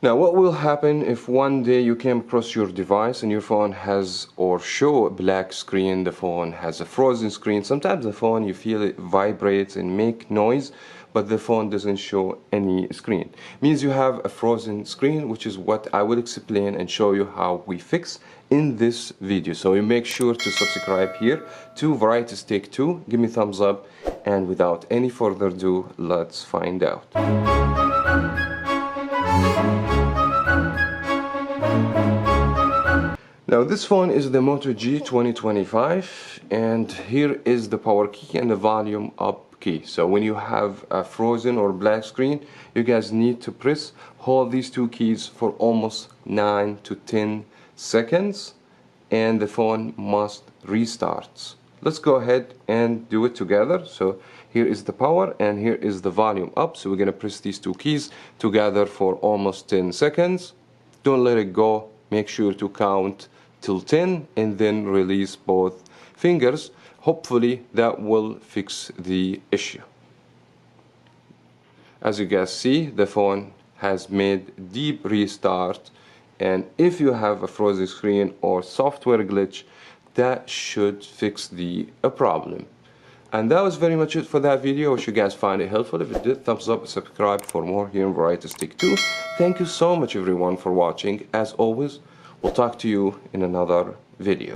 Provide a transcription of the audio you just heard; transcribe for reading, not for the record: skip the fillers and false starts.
Now, what will happen if one day you came across your device and your phone has or show a black screen, the phone has a frozen screen. Sometimes the phone, you feel it vibrates and make noise, but the phone doesn't show any screen. Means you have a frozen screen, which is what I will explain and show you how we fix in this video. So you make sure to subscribe here to Varieties Take 2. Give me thumbs up, and without any further ado, let's find out. Now this phone is the Moto G 2025, and here is the power key and the volume up key. So when you have a frozen or black screen, you guys need to hold these two keys for almost 9 to 10 seconds, and the phone must restart. Let's go ahead and do it together. So here is the power and here is the volume up. So we're gonna press these two keys together for almost 10 seconds. Don't let it go. Make sure to count till 10 and then release both fingers. Hopefully that will fix the issue. As you guys see, the phone has made deep restart, and if you have a frozen screen or software glitch, that should fix the problem. And that was very much it for that video. I wish you guys find it helpful. If it did, thumbs up and subscribe for more here in Varieties Take 2. Thank you so much everyone for watching. As always, we'll talk to you in another video.